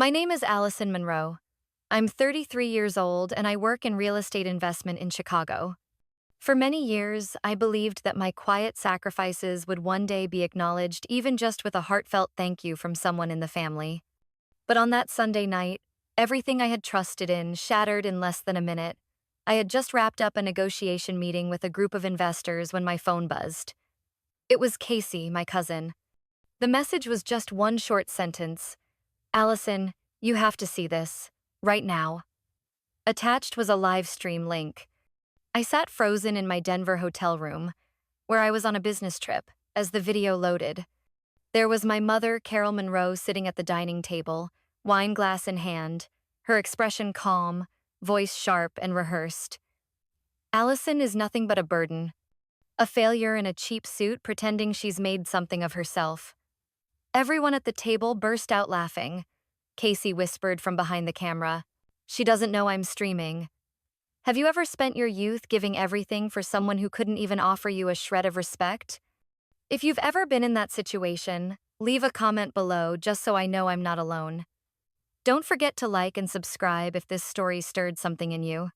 My name is Allison Monroe. I'm 33 years old and I work in real estate investment in Chicago. For many years, I believed that my quiet sacrifices would one day be acknowledged, even just with a heartfelt thank you from someone in the family. But on that Sunday night, everything I had trusted in shattered in less than a minute. I had just wrapped up a negotiation meeting with a group of investors when my phone buzzed. It was Casey, my cousin. The message was just one short sentence. Allison, you have to see this. Right now. Attached was a live stream link. I sat frozen in my Denver hotel room, where I was on a business trip, as the video loaded. There was my mother, Carol Monroe, sitting at the dining table, wine glass in hand, her expression calm, voice sharp and rehearsed. Allison is nothing but a burden, a failure in a cheap suit pretending she's made something of herself. Everyone at the table burst out laughing. Casey whispered from behind the camera, "She doesn't know I'm streaming." Have you ever spent your youth giving everything for someone who couldn't even offer you a shred of respect? If you've ever been in that situation, leave a comment below just so I know I'm not alone. Don't forget to like and subscribe if this story stirred something in you.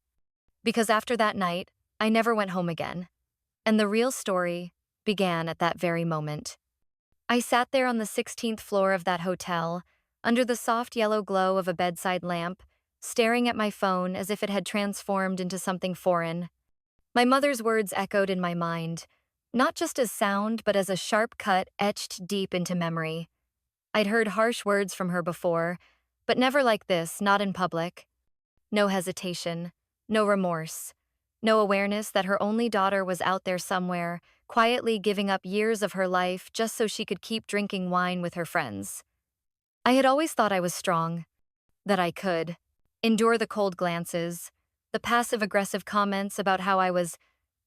Because after that night, I never went home again. And the real story began at that very moment. I sat there on the 16th floor of that hotel, under the soft yellow glow of a bedside lamp, staring at my phone as if it had transformed into something foreign. My mother's words echoed in my mind, not just as sound, but as a sharp cut etched deep into memory. I'd heard harsh words from her before, but never like this, not in public. No hesitation, no remorse, no awareness that her only daughter was out there somewhere, quietly giving up years of her life just so she could keep drinking wine with her friends. I had always thought I was strong, that I could endure the cold glances, the passive-aggressive comments about how I was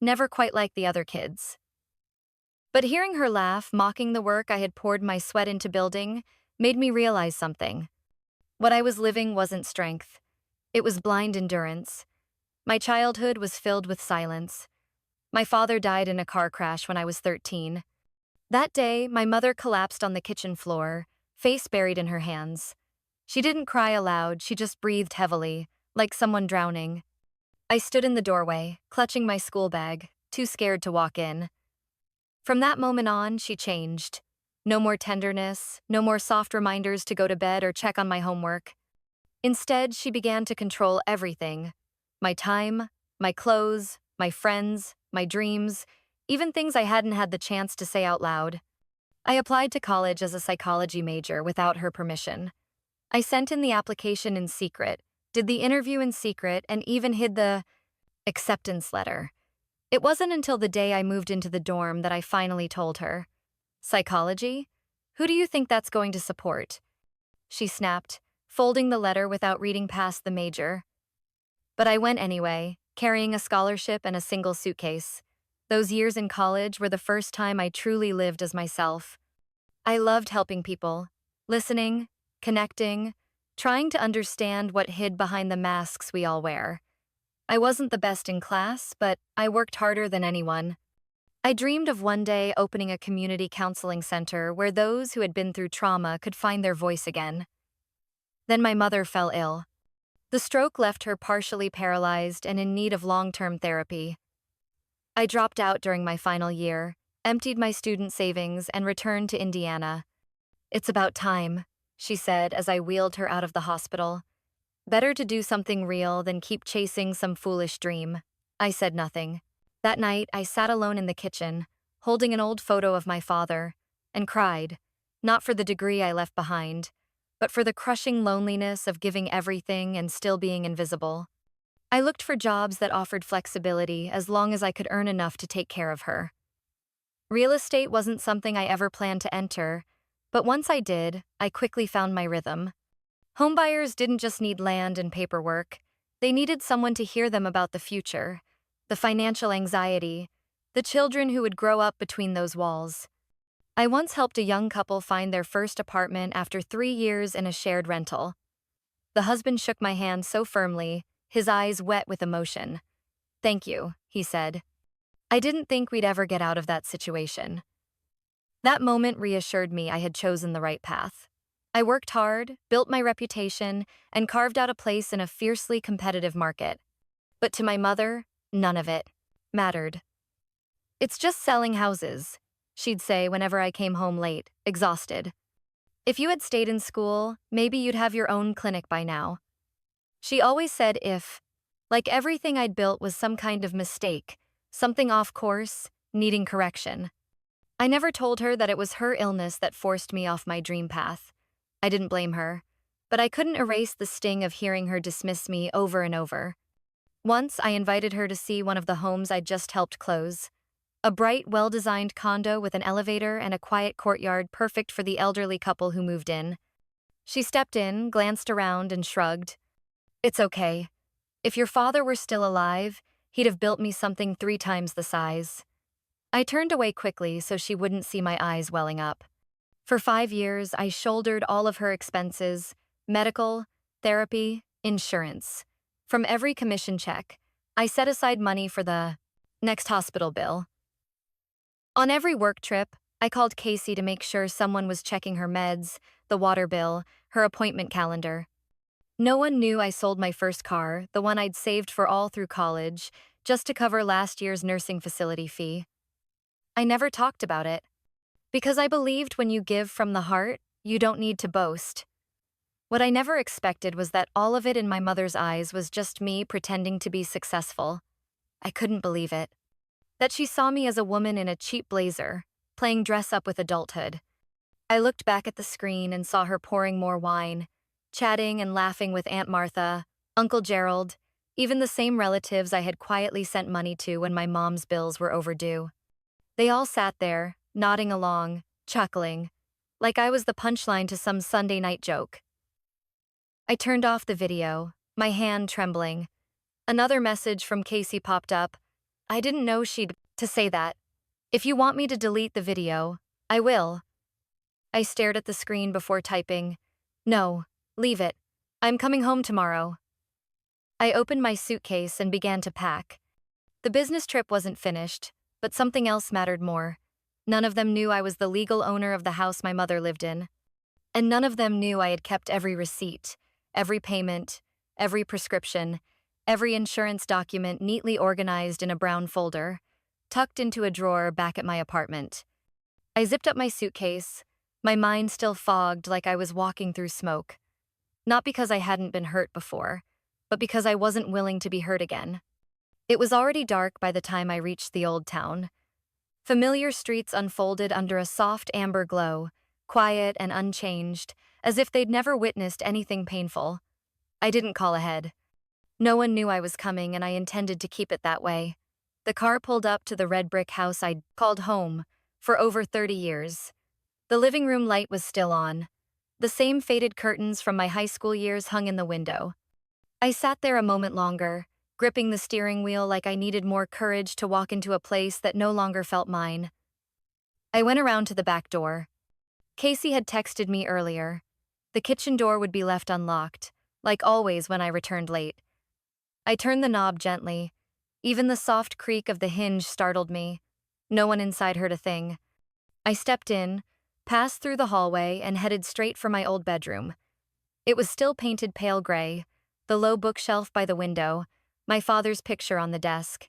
never quite like the other kids. But hearing her laugh, mocking the work I had poured my sweat into building, made me realize something. What I was living wasn't strength. It was blind endurance. My childhood was filled with silence. My father died in a car crash when I was 13. That day, my mother collapsed on the kitchen floor, face buried in her hands. She didn't cry aloud, she just breathed heavily, like someone drowning. I stood in the doorway, clutching my school bag, too scared to walk in. From that moment on, she changed. No more tenderness, no more soft reminders to go to bed or check on my homework. Instead, she began to control everything. My time, my clothes, my friends, my dreams, even things I hadn't had the chance to say out loud. I applied to college as a psychology major without her permission. I sent in the application in secret, did the interview in secret, and even hid the acceptance letter. It wasn't until the day I moved into the dorm that I finally told her. Psychology? Who do you think that's going to support? She snapped, folding the letter without reading past the major. But I went anyway, carrying a scholarship and a single suitcase. Those years in college were the first time I truly lived as myself. I loved helping people, listening, connecting, trying to understand what hid behind the masks we all wear. I wasn't the best in class, but I worked harder than anyone. I dreamed of one day opening a community counseling center where those who had been through trauma could find their voice again. Then my mother fell ill. The stroke left her partially paralyzed and in need of long-term therapy. I dropped out during my final year, emptied my student savings, and returned to Indiana. "It's about time," she said as I wheeled her out of the hospital. "Better to do something real than keep chasing some foolish dream." I said nothing. That night, I sat alone in the kitchen, holding an old photo of my father, and cried, not for the degree I left behind, but for the crushing loneliness of giving everything and still being invisible. I looked for jobs that offered flexibility as long as I could earn enough to take care of her. Real estate wasn't something I ever planned to enter, but once I did, I quickly found my rhythm. Homebuyers didn't just need land and paperwork, they needed someone to hear them about the future, the financial anxiety, the children who would grow up between those walls. I once helped a young couple find their first apartment after 3 years in a shared rental. The husband shook my hand so firmly, his eyes wet with emotion. "Thank you," he said. "I didn't think we'd ever get out of that situation." That moment reassured me I had chosen the right path. I worked hard, built my reputation, and carved out a place in a fiercely competitive market. But to my mother, none of it mattered. "It's just selling houses," she'd say whenever I came home late, exhausted. "If you had stayed in school, maybe you'd have your own clinic by now." She always said if, like everything I'd built was some kind of mistake, something off course, needing correction. I never told her that it was her illness that forced me off my dream path. I didn't blame her, but I couldn't erase the sting of hearing her dismiss me over and over. Once, I invited her to see one of the homes I'd just helped close. A bright, well-designed condo with an elevator and a quiet courtyard perfect for the elderly couple who moved in. She stepped in, glanced around, and shrugged. "It's okay. If your father were still alive, he'd have built me something 3 times the size." I turned away quickly so she wouldn't see my eyes welling up. For 5 years, I shouldered all of her expenses: medical, therapy, insurance. From every commission check, I set aside money for the next hospital bill. On every work trip, I called Casey to make sure someone was checking her meds, the water bill, her appointment calendar. No one knew I sold my first car, the one I'd saved for all through college, just to cover last year's nursing facility fee. I never talked about it, because I believed when you give from the heart, you don't need to boast. What I never expected was that all of it in my mother's eyes was just me pretending to be successful. I couldn't believe it. That she saw me as a woman in a cheap blazer, playing dress up with adulthood. I looked back at the screen and saw her pouring more wine, chatting and laughing with Aunt Martha, Uncle Gerald, even the same relatives I had quietly sent money to when my mom's bills were overdue. They all sat there, nodding along, chuckling, like I was the punchline to some Sunday night joke. I turned off the video, my hand trembling. Another message from Casey popped up. I didn't know she'd to say that. "If you want me to delete the video, I will." I stared at the screen before typing, "No, leave it. I'm coming home tomorrow." I opened my suitcase and began to pack. The business trip wasn't finished, but something else mattered more. None of them knew I was the legal owner of the house my mother lived in. And none of them knew I had kept every receipt, every payment, every prescription, every insurance document neatly organized in a brown folder, tucked into a drawer back at my apartment. I zipped up my suitcase, my mind still fogged like I was walking through smoke. Not because I hadn't been hurt before, but because I wasn't willing to be hurt again. It was already dark by the time I reached the old town. Familiar streets unfolded under a soft amber glow, quiet and unchanged, as if they'd never witnessed anything painful. I didn't call ahead. No one knew I was coming, and I intended to keep it that way. The car pulled up to the red brick house I'd called home for over 30 years. The living room light was still on. The same faded curtains from my high school years hung in the window. I sat there a moment longer, gripping the steering wheel like I needed more courage to walk into a place that no longer felt mine. I went around to the back door. Casey had texted me earlier. The kitchen door would be left unlocked, like always when I returned late. I turned the knob gently. Even the soft creak of the hinge startled me. No one inside heard a thing. I stepped in, passed through the hallway, and headed straight for my old bedroom. It was still painted pale gray, the low bookshelf by the window, my father's picture on the desk.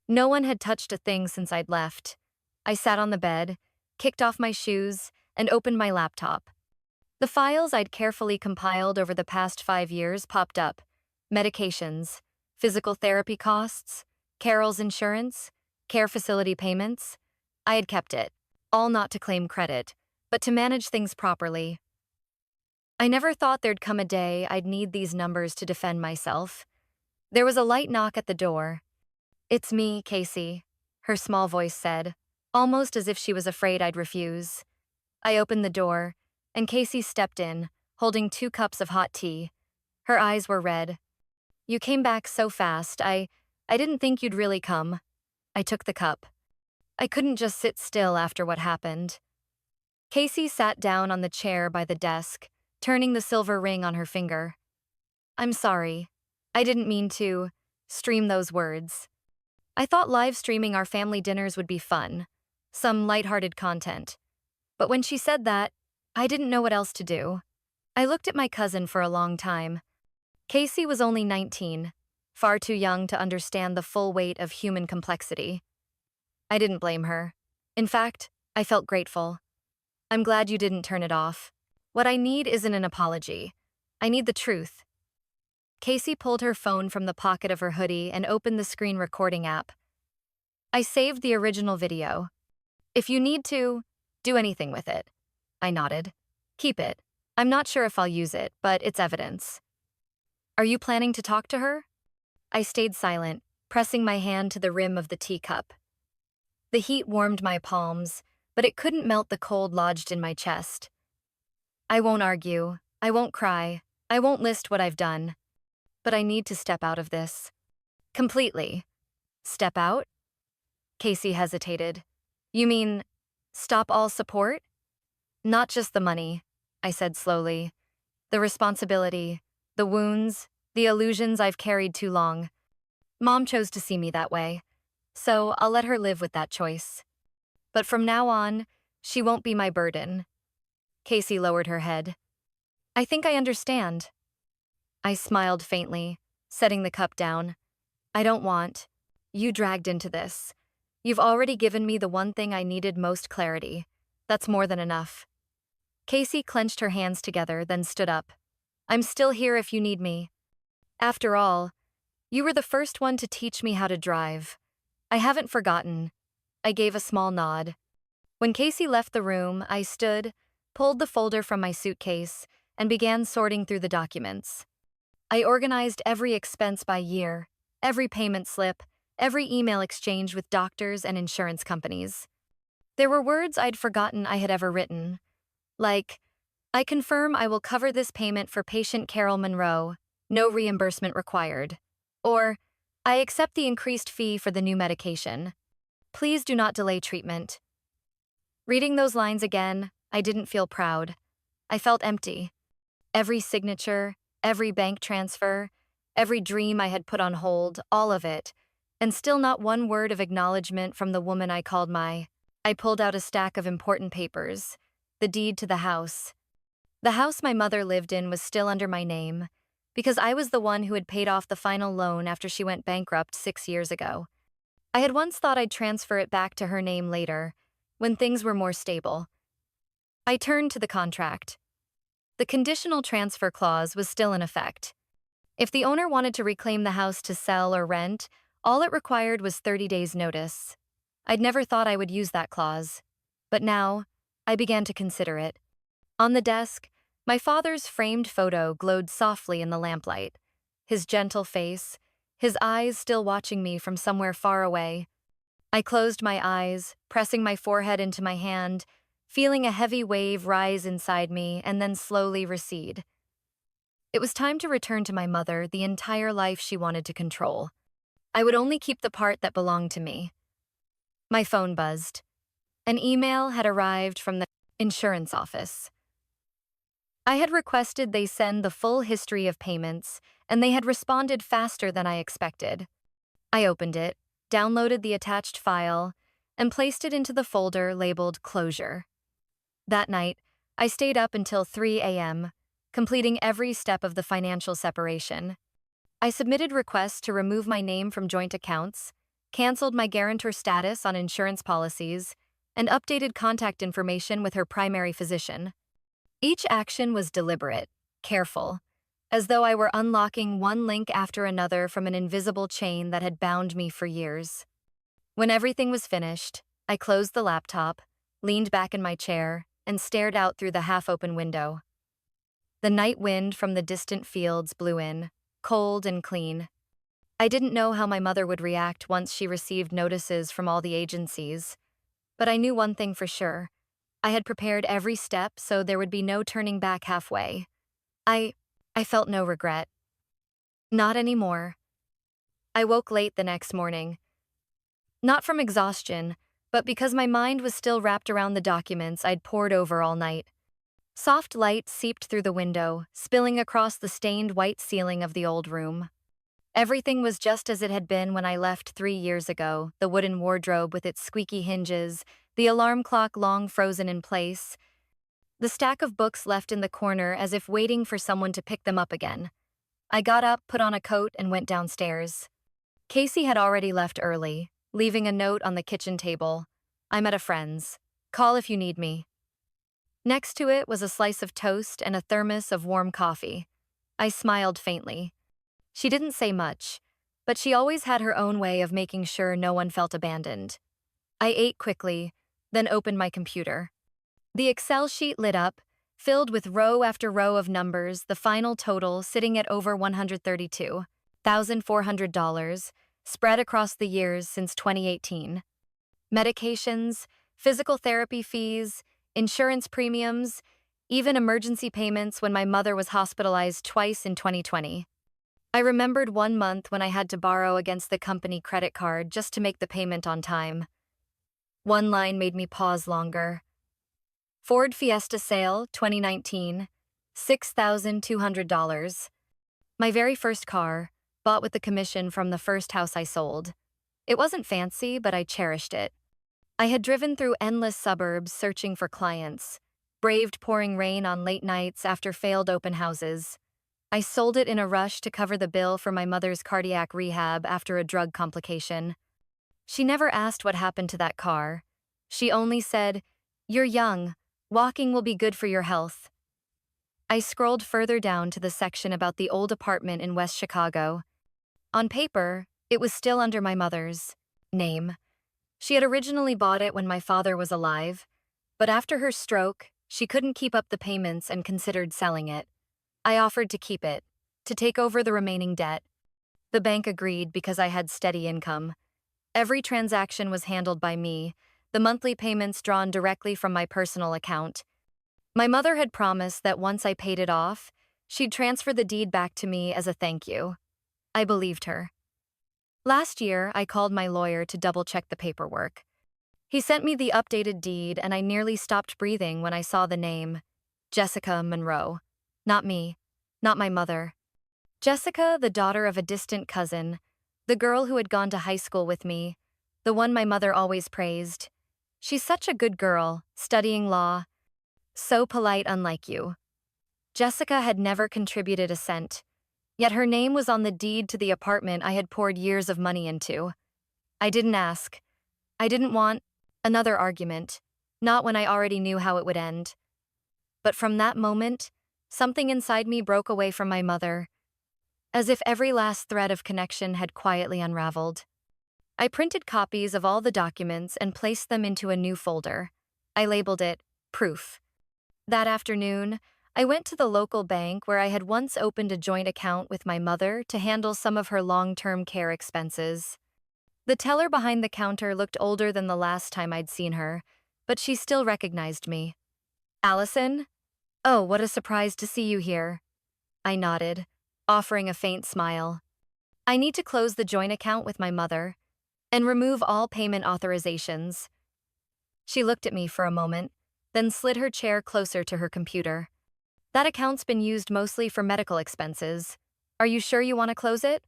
No one had touched a thing since I'd left. I sat on the bed, kicked off my shoes, and opened my laptop. The files I'd carefully compiled over the past 5 years popped up. Medications, physical therapy costs, Carol's insurance, care facility payments. I had kept it, all not to claim credit, but to manage things properly. I never thought there'd come a day I'd need these numbers to defend myself. There was a light knock at the door. "It's me, Casey," her small voice said, almost as if she was afraid I'd refuse. I opened the door, and Casey stepped in, holding 2 cups of hot tea. Her eyes were red. "You came back so fast, I didn't think you'd really come." I took the cup. I couldn't just sit still after what happened. Casey sat down on the chair by the desk, turning the silver ring on her finger. "I'm sorry. I didn't mean to stream those words. I thought live streaming our family dinners would be fun, some lighthearted content. But when she said that, I didn't know what else to do. I looked at my cousin for a long time. Casey was only 19, far too young to understand the full weight of human complexity. I didn't blame her. In fact, I felt grateful. I'm glad you didn't turn it off. What I need isn't an apology. I need the truth. Casey pulled her phone from the pocket of her hoodie and opened the screen recording app. I saved the original video. If you need to, do anything with it. I nodded. Keep it. I'm not sure if I'll use it, but it's evidence. Are you planning to talk to her? I stayed silent, pressing my hand to the rim of the teacup. The heat warmed my palms, but it couldn't melt the cold lodged in my chest. I won't argue. I won't cry. I won't list what I've done. But I need to step out of this. Completely. Step out? Casey hesitated. You mean, stop all support? Not just the money, I said slowly. The responsibility, the wounds, the illusions I've carried too long. Mom chose to see me that way, so I'll let her live with that choice. But from now on, she won't be my burden. Casey lowered her head. I think I understand. I smiled faintly, setting the cup down. I don't want you dragged into this. You've already given me the one thing I needed most: clarity. That's more than enough. Casey clenched her hands together, then stood up. I'm still here if you need me. After all, you were the first one to teach me how to drive. I haven't forgotten. I gave a small nod. When Casey left the room, I stood, pulled the folder from my suitcase, and began sorting through the documents. I organized every expense by year, every payment slip, every email exchange with doctors and insurance companies. There were words I'd forgotten I had ever written, like, I confirm I will cover this payment for patient Carol Monroe, no reimbursement required. Or, I accept the increased fee for the new medication. Please do not delay treatment. Reading those lines again, I didn't feel proud. I felt empty. Every signature, every bank transfer, every dream I had put on hold, all of it, and still not one word of acknowledgement from the woman I called my. I pulled out a stack of important papers, the deed to the house. The house my mother lived in was still under my name, because I was the one who had paid off the final loan after she went bankrupt 6 years ago. I had once thought I'd transfer it back to her name later, when things were more stable. I turned to the contract. The conditional transfer clause was still in effect. If the owner wanted to reclaim the house to sell or rent, all it required was 30 days' notice. I'd never thought I would use that clause, but now I began to consider it. On the desk, my father's framed photo glowed softly in the lamplight, his gentle face, his eyes still watching me from somewhere far away. I closed my eyes, pressing my forehead into my hand, feeling a heavy wave rise inside me and then slowly recede. It was time to return to my mother the entire life she wanted to control. I would only keep the part that belonged to me. My phone buzzed. An email had arrived from the insurance office. I had requested they send the full history of payments, and they had responded faster than I expected. I opened it, downloaded the attached file, and placed it into the folder labeled Closure. That night, I stayed up until 3 a.m., completing every step of the financial separation. I submitted requests to remove my name from joint accounts, canceled my guarantor status on insurance policies, and updated contact information with her primary physician. Each action was deliberate, careful, as though I were unlocking one link after another from an invisible chain that had bound me for years. When everything was finished, I closed the laptop, leaned back in my chair, and stared out through the half-open window. The night wind from the distant fields blew in, cold and clean. I didn't know how my mother would react once she received notices from all the agencies, but I knew one thing for sure. I had prepared every step so there would be no turning back halfway. I felt no regret. Not anymore. I woke late the next morning. Not from exhaustion, but because my mind was still wrapped around the documents I'd pored over all night. Soft light seeped through the window, spilling across the stained white ceiling of the old room. Everything was just as it had been when I left 3 years ago, the wooden wardrobe with its squeaky hinges, the alarm clock long frozen in place, the stack of books left in the corner as if waiting for someone to pick them up again. I got up, put on a coat, and went downstairs. Casey had already left early, leaving a note on the kitchen table. "I'm at a friend's. Call if you need me." Next to it was a slice of toast and a thermos of warm coffee. I smiled faintly. She didn't say much, but she always had her own way of making sure no one felt abandoned. I ate quickly, then opened my computer. The Excel sheet lit up, filled with row after row of numbers, the final total sitting at over $132,400, spread across the years since 2018. Medications, physical therapy fees, insurance premiums, even emergency payments when my mother was hospitalized twice in 2020. I remembered one month when I had to borrow against the company credit card just to make the payment on time. One line made me pause longer. Ford Fiesta sale, 2019, $6,200. My very first car, bought with the commission from the first house I sold. It wasn't fancy, but I cherished it. I had driven through endless suburbs searching for clients, braved pouring rain on late nights after failed open houses. I sold it in a rush to cover the bill for my mother's cardiac rehab after a drug complication. She never asked what happened to that car. She only said, "You're young. Walking will be good for your health." I scrolled further down to the section about the old apartment in West Chicago. On paper, it was still under my mother's name. She had originally bought it when my father was alive, but after her stroke, she couldn't keep up the payments and considered selling it. I offered to keep it, to take over the remaining debt. The bank agreed because I had steady income. Every transaction was handled by me, the monthly payments drawn directly from my personal account. My mother had promised that once I paid it off, she'd transfer the deed back to me as a thank you. I believed her. Last year, I called my lawyer to double-check the paperwork. He sent me the updated deed, and I nearly stopped breathing when I saw the name, Jessica Monroe. Not me, not my mother. Jessica, the daughter of a distant cousin, the girl who had gone to high school with me, the one my mother always praised. She's such a good girl, studying law. So polite, unlike you. Jessica had never contributed a cent, yet her name was on the deed to the apartment I had poured years of money into. I didn't ask. I didn't want another argument, not when I already knew how it would end. But from that moment, something inside me broke away from my mother, as if every last thread of connection had quietly unraveled. I printed copies of all the documents and placed them into a new folder. I labeled it Proof. That afternoon, I went to the local bank where I had once opened a joint account with my mother to handle some of her long-term care expenses. The teller behind the counter looked older than the last time I'd seen her, but she still recognized me. "Allison? Oh, what a surprise to see you here." I nodded, offering a faint smile. "I need to close the joint account with my mother and remove all payment authorizations." She looked at me for a moment, then slid her chair closer to her computer. "That account's been used mostly for medical expenses. Are you sure you want to close it?"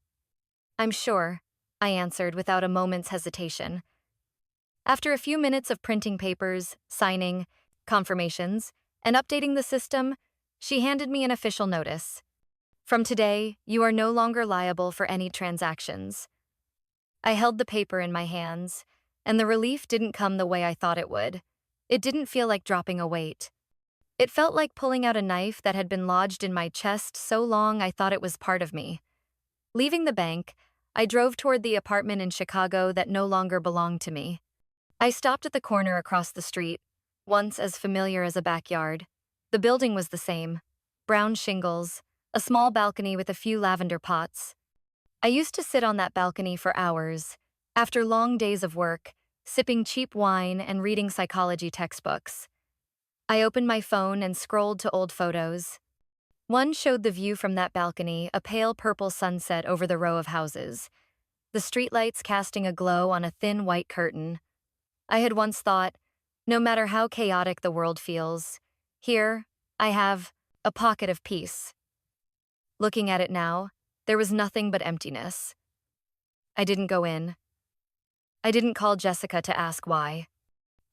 "I'm sure," I answered without a moment's hesitation. After a few minutes of printing papers, signing, confirmations, and updating the system, she handed me an official notice. "From today, you are no longer liable for any transactions." I held the paper in my hands, and the relief didn't come the way I thought it would. It didn't feel like dropping a weight. It felt like pulling out a knife that had been lodged in my chest so long I thought it was part of me. Leaving the bank, I drove toward the apartment in Chicago that no longer belonged to me. I stopped at the corner across the street, once as familiar as a backyard. The building was the same. Brown shingles, a small balcony with a few lavender pots. I used to sit on that balcony for hours, after long days of work, sipping cheap wine and reading psychology textbooks. I opened my phone and scrolled to old photos. One showed the view from that balcony, a pale purple sunset over the row of houses, the streetlights casting a glow on a thin white curtain. I had once thought, no matter how chaotic the world feels, here, I have a pocket of peace. Looking at it now, there was nothing but emptiness. I didn't go in. I didn't call Jessica to ask why.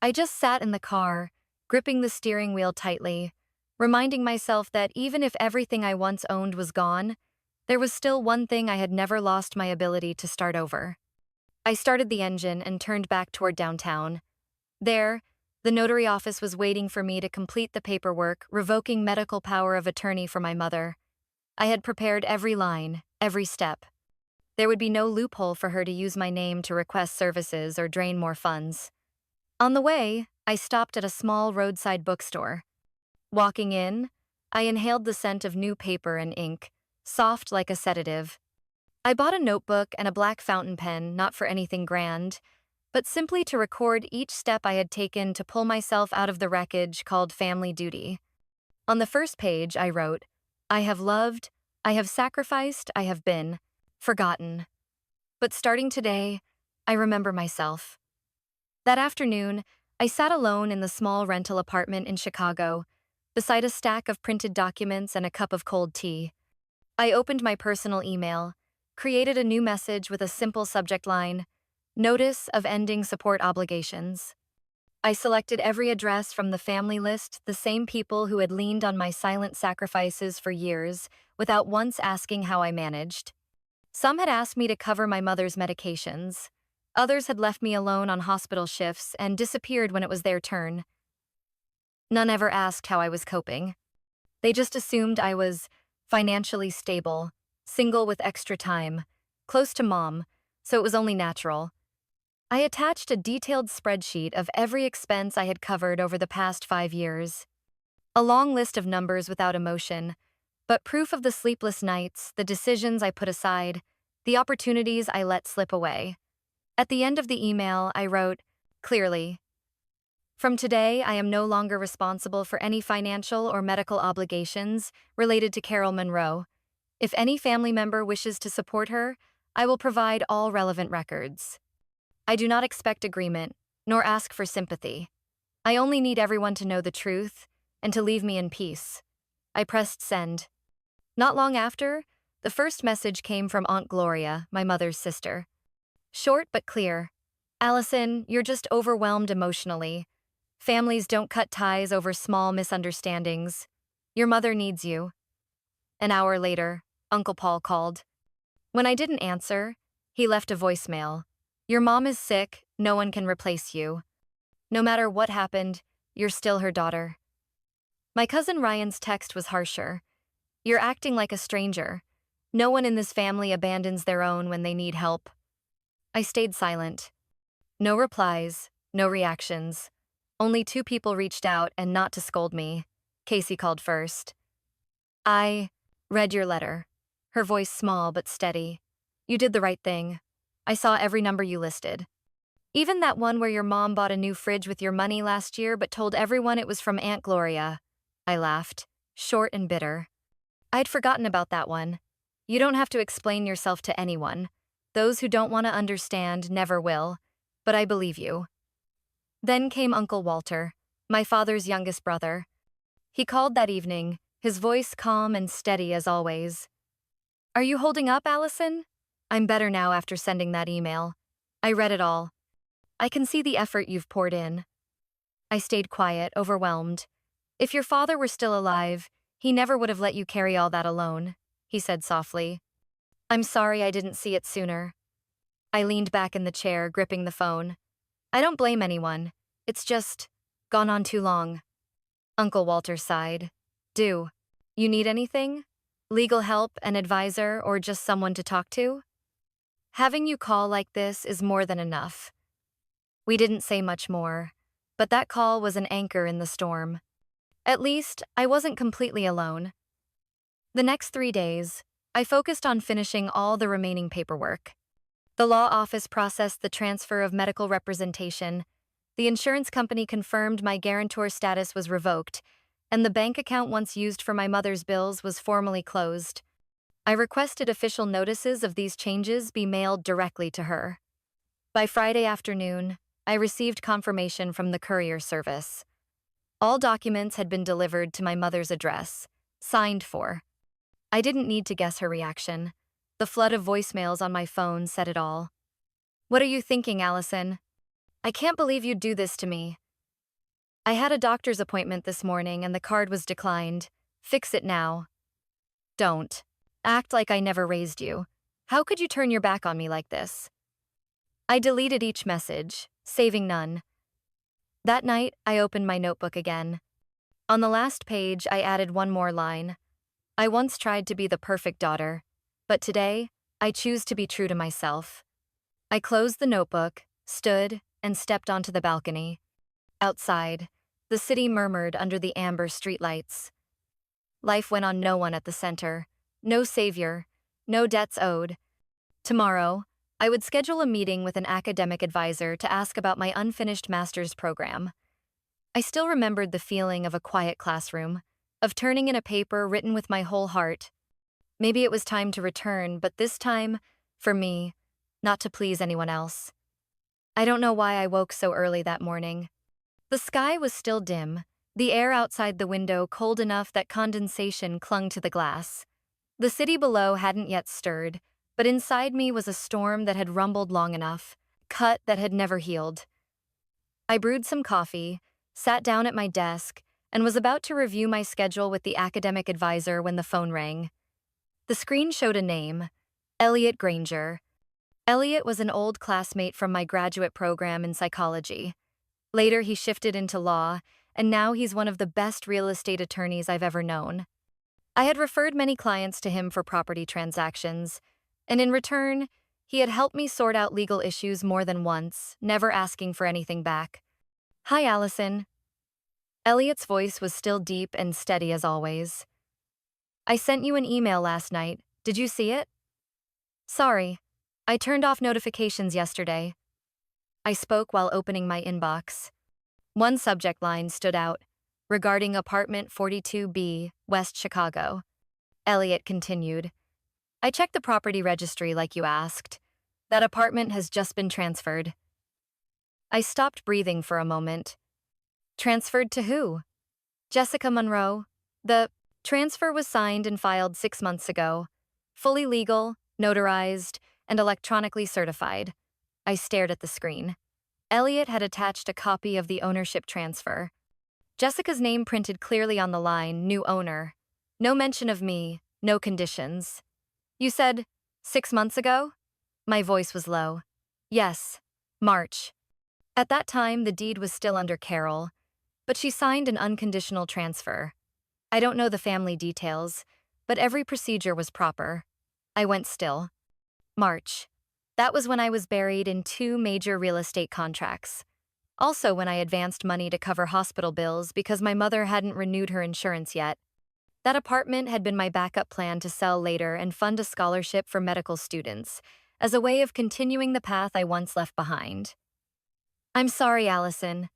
I just sat in the car, gripping the steering wheel tightly, reminding myself that even if everything I once owned was gone, there was still one thing I had never lost: my ability to start over. I started the engine and turned back toward downtown. There, the notary office was waiting for me to complete the paperwork revoking medical power of attorney for my mother. I had prepared every line, every step. There would be no loophole for her to use my name to request services or drain more funds. On the way, I stopped at a small roadside bookstore. Walking in, I inhaled the scent of new paper and ink, soft like a sedative. I bought a notebook and a black fountain pen, not for anything grand, but simply to record each step I had taken to pull myself out of the wreckage called family duty. On the first page, I wrote, "I have loved, I have sacrificed, I have been forgotten. But starting today, I remember myself." That afternoon, I sat alone in the small rental apartment in Chicago, beside a stack of printed documents and a cup of cold tea. I opened my personal email, created a new message with a simple subject line, "Notice of ending support obligations." I selected every address from the family list, the same people who had leaned on my silent sacrifices for years, without once asking how I managed. Some had asked me to cover my mother's medications. Others had left me alone on hospital shifts and disappeared when it was their turn. None ever asked how I was coping. They just assumed I was financially stable, single with extra time, close to mom, so it was only natural. I attached a detailed spreadsheet of every expense I had covered over the past 5 years. A long list of numbers without emotion, but proof of the sleepless nights, the decisions I put aside, the opportunities I let slip away. At the end of the email, I wrote, clearly, "From today, I am no longer responsible for any financial or medical obligations related to Carol Monroe. If any family member wishes to support her, I will provide all relevant records. I do not expect agreement, nor ask for sympathy. I only need everyone to know the truth and to leave me in peace." I pressed send. Not long after, the first message came from Aunt Gloria, my mother's sister. Short but clear. "Allison, you're just overwhelmed emotionally. Families don't cut ties over small misunderstandings. Your mother needs you." An hour later, Uncle Paul called. When I didn't answer, he left a voicemail. "Your mom is sick, no one can replace you. No matter what happened, you're still her daughter." My cousin Ryan's text was harsher. "You're acting like a stranger. No one in this family abandons their own when they need help." I stayed silent. No replies, no reactions. Only 2 people reached out, and not to scold me. Casey called first. "I read your letter." Her voice small but steady. "You did the right thing. I saw every number you listed. Even that one where your mom bought a new fridge with your money last year but told everyone it was from Aunt Gloria." I laughed, short and bitter. I'd forgotten about that one. You don't have to explain yourself to anyone. Those who don't want to understand never will. But I believe you. Then came Uncle Walter, my father's youngest brother. He called that evening, his voice calm and steady as always. "Are you holding up, Allison?" "I'm better now after sending that email. I read it all. I can see the effort you've poured in." I stayed quiet, overwhelmed. "If your father were still alive, he never would have let you carry all that alone," he said softly. "I'm sorry I didn't see it sooner." I leaned back in the chair, gripping the phone. "I don't blame anyone. It's just gone on too long." Uncle Walter sighed. "Do you need anything? Legal help, an advisor, or just someone to talk to?" "Having you call like this is more than enough." We didn't say much more, but that call was an anchor in the storm. At least, I wasn't completely alone. The next 3 days, I focused on finishing all the remaining paperwork. The law office processed the transfer of medical representation, the insurance company confirmed my guarantor status was revoked, and the bank account once used for my mother's bills was formally closed. I requested official notices of these changes be mailed directly to her. By Friday afternoon, I received confirmation from the courier service. All documents had been delivered to my mother's address, signed for. I didn't need to guess her reaction. The flood of voicemails on my phone said it all. "What are you thinking, Allison? I can't believe you'd do this to me." I had a doctor's appointment this morning and the card was declined. Fix it now. Don't. Act like I never raised you. How could you turn your back on me like this? I deleted each message, saving none. That night, I opened my notebook again. On the last page, I added one more line. I once tried to be the perfect daughter, but today, I choose to be true to myself. I closed the notebook, stood, and stepped onto the balcony. Outside, the city murmured under the amber streetlights. Life went on, no one at the center, no savior, no debts owed. Tomorrow, I would schedule a meeting with an academic advisor to ask about my unfinished master's program. I still remembered the feeling of a quiet classroom, of turning in a paper written with my whole heart. Maybe it was time to return, but this time, for me, not to please anyone else. I don't know why I woke so early that morning. The sky was still dim, the air outside the window cold enough that condensation clung to the glass. The city below hadn't yet stirred, but inside me was a storm that had rumbled long enough, cut that had never healed. I brewed some coffee, sat down at my desk, and was about to review my schedule with the academic advisor when the phone rang. The screen showed a name, Elliot Granger. Elliot was an old classmate from my graduate program in psychology. Later, he shifted into law, and now he's one of the best real estate attorneys I've ever known. I had referred many clients to him for property transactions, and in return, he had helped me sort out legal issues more than once, never asking for anything back. Hi, Allison. Elliot's voice was still deep and steady as always. I sent you an email last night. Did you see it? Sorry. I turned off notifications yesterday. I spoke while opening my inbox. One subject line stood out, regarding apartment 42B, West Chicago. Elliot continued. I checked the property registry like you asked. That apartment has just been transferred. I stopped breathing for a moment. Transferred to who? Jessica Monroe. The transfer was signed and filed 6 months ago. Fully legal, notarized, and electronically certified. I stared at the screen. Elliot had attached a copy of the ownership transfer. Jessica's name printed clearly on the line, new owner. No mention of me, no conditions. You said 6 months ago? My voice was low. Yes, March. At that time, the deed was still under Carol, but she signed an unconditional transfer. I don't know the family details, but every procedure was proper. I went still. March. That was when I was buried in 2 major real estate contracts. Also when I advanced money to cover hospital bills because my mother hadn't renewed her insurance yet. That apartment had been my backup plan to sell later and fund a scholarship for medical students, as a way of continuing the path I once left behind. I'm sorry, Allison.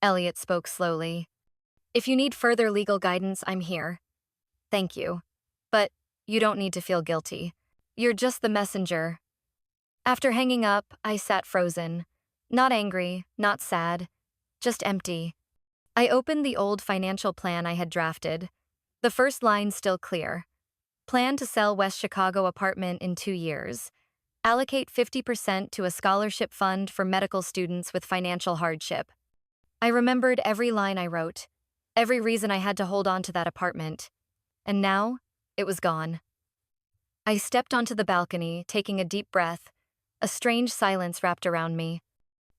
Elliot spoke slowly. If you need further legal guidance, I'm here. Thank you. But you don't need to feel guilty. You're just the messenger. After hanging up, I sat frozen. Not angry, not sad, just empty. I opened the old financial plan I had drafted. The first line still clear. Plan to sell West Chicago apartment in 2 years. Allocate 50% to a scholarship fund for medical students with financial hardship. I remembered every line I wrote, every reason I had to hold on to that apartment. And now, it was gone. I stepped onto the balcony, taking a deep breath. A strange silence wrapped around me.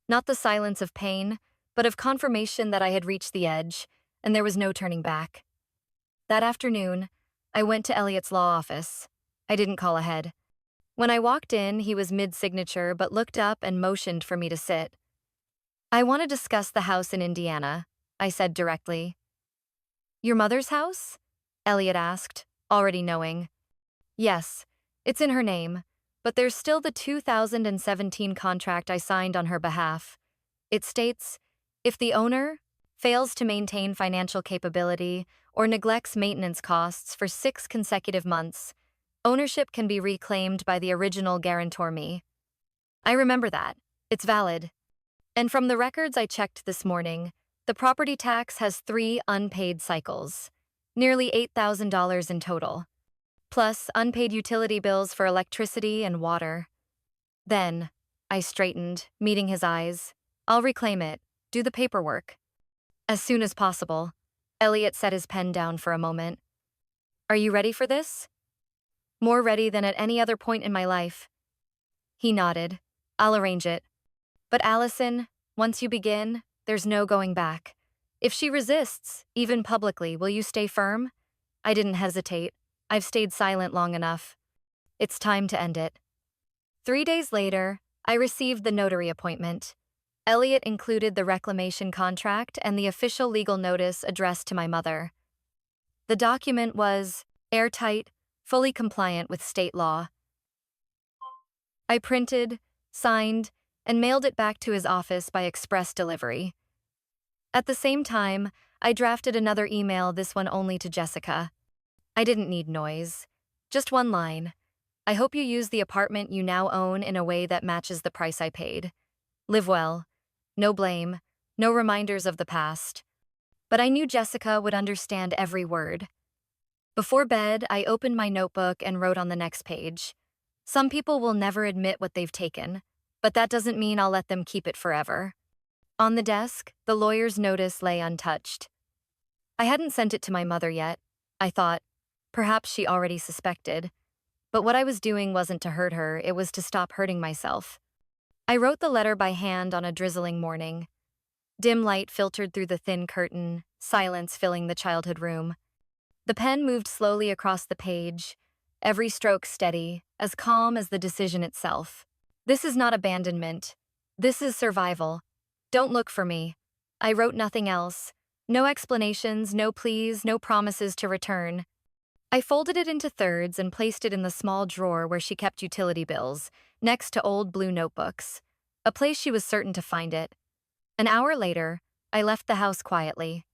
Not the silence of pain, but of confirmation that I had reached the edge, and there was no turning back. That afternoon, I went to Elliot's law office. I didn't call ahead. When I walked in, he was mid-signature but looked up and motioned for me to sit. I want to discuss the house in Indiana, I said directly. Your mother's house? Elliot asked, already knowing. Yes, it's in her name, but there's still the 2017 contract I signed on her behalf. It states, if the owner fails to maintain financial capability or neglects maintenance costs for 6 consecutive months, ownership can be reclaimed by the original guarantor me. I remember that. It's valid. And from the records I checked this morning, the property tax has 3 unpaid cycles, nearly $8,000 in total, plus unpaid utility bills for electricity and water. Then, I straightened, meeting his eyes. I'll reclaim it, do the paperwork. As soon as possible. Elliot set his pen down for a moment. Are you ready for this? More ready than at any other point in my life. He nodded. I'll arrange it. But Allison, once you begin, there's no going back. If she resists, even publicly, will you stay firm? I didn't hesitate. I've stayed silent long enough. It's time to end it. 3 days later, I received the notary appointment. Elliot included the reclamation contract and the official legal notice addressed to my mother. The document was airtight, fully compliant with state law. I printed, signed, and mailed it back to his office by express delivery. At the same time, I drafted another email, this one only to Jessica. I didn't need noise. Just one line. I hope you use the apartment you now own in a way that matches the price I paid. Live well. No blame. No reminders of the past. But I knew Jessica would understand every word. Before bed, I opened my notebook and wrote on the next page. Some people will never admit what they've taken, but that doesn't mean I'll let them keep it forever. On the desk, the lawyer's notice lay untouched. I hadn't sent it to my mother yet. I thought, perhaps she already suspected. But what I was doing wasn't to hurt her, it was to stop hurting myself. I wrote the letter by hand on a drizzling morning. Dim light filtered through the thin curtain, silence filling the childhood room. The pen moved slowly across the page, every stroke steady, as calm as the decision itself. This is not abandonment. This is survival. Don't look for me. I wrote nothing else. No explanations, no pleas, no promises to return. I folded it into thirds and placed it in the small drawer where she kept utility bills, next to old blue notebooks, a place she was certain to find it. An hour later, I left the house quietly.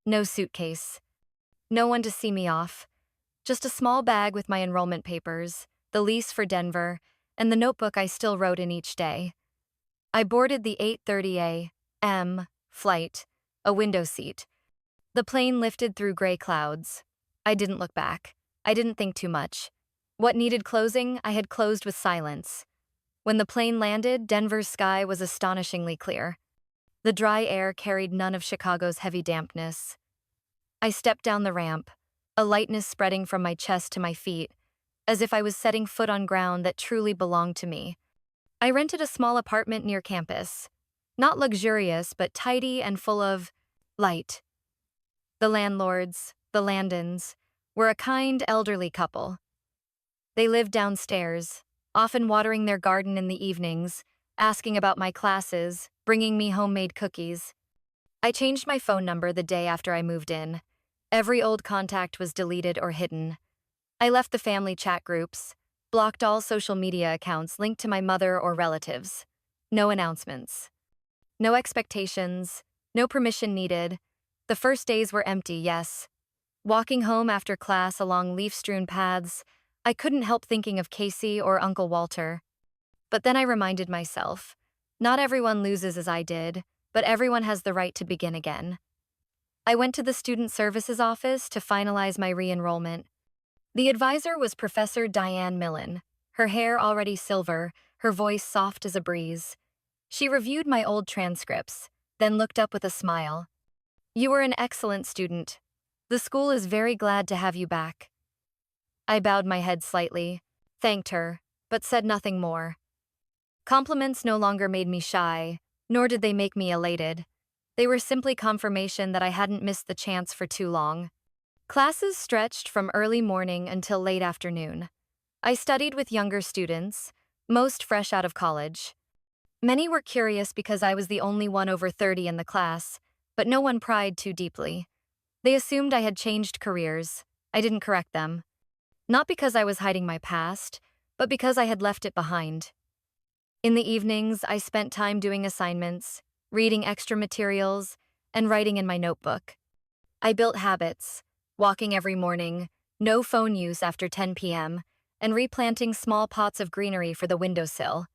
No suitcase. No one to see me off. Just a small bag with my enrollment papers, the lease for Denver, and the notebook I still wrote in each day. I boarded the 8:30 a.m. flight, a window seat. The plane lifted through gray clouds. I didn't look back. I didn't think too much. What needed closing, I had closed with silence. When the plane landed, Denver's sky was astonishingly clear. The dry air carried none of Chicago's heavy dampness. I stepped down the ramp, a lightness spreading from my chest to my feet, as if I was setting foot on ground that truly belonged to me. I rented a small apartment near campus. Not luxurious, but tidy and full of light. The landlords, the Landons, were a kind, elderly couple. They lived downstairs, often watering their garden in the evenings, asking about my classes, bringing me homemade cookies. I changed my phone number the day after I moved in. Every old contact was deleted or hidden. I left the family chat groups, blocked all social media accounts linked to my mother or relatives. No announcements. No expectations, no permission needed. The first days were empty, yes. Walking home after class along leaf-strewn paths, I couldn't help thinking of Casey or Uncle Walter. But then I reminded myself, not everyone loses as I did, but everyone has the right to begin again. I went to the student services office to finalize my re-enrollment. The advisor was Professor Diane Millen, her hair already silver, her voice soft as a breeze. She reviewed my old transcripts, then looked up with a smile. You were an excellent student. The school is very glad to have you back. I bowed my head slightly, thanked her, but said nothing more. Compliments no longer made me shy, nor did they make me elated. They were simply confirmation that I hadn't missed the chance for too long. Classes stretched from early morning until late afternoon. I studied with younger students, most fresh out of college. Many were curious because I was the only one over 30 in the class, but no one pried too deeply. They assumed I had changed careers. I didn't correct them. Not because I was hiding my past, but because I had left it behind. In the evenings, I spent time doing assignments, reading extra materials, and writing in my notebook. I built habits, walking every morning, no phone use after 10 p.m., and replanting small pots of greenery for the windowsill.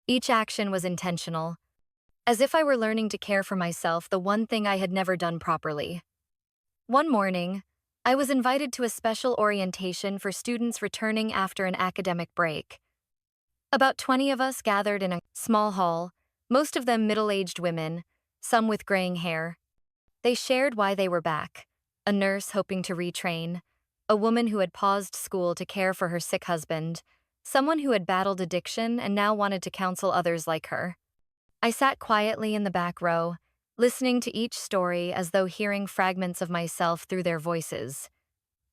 Each action was intentional, as if I were learning to care for myself, the one thing I had never done properly. One morning, I was invited to a special orientation for students returning after an academic break. About 20 of us gathered in a small hall, most of them middle-aged women, some with graying hair. They shared why they were back: a nurse hoping to retrain, a woman who had paused school to care for her sick husband, someone who had battled addiction and now wanted to counsel others like her. I sat quietly in the back row, listening to each story as though hearing fragments of myself through their voices.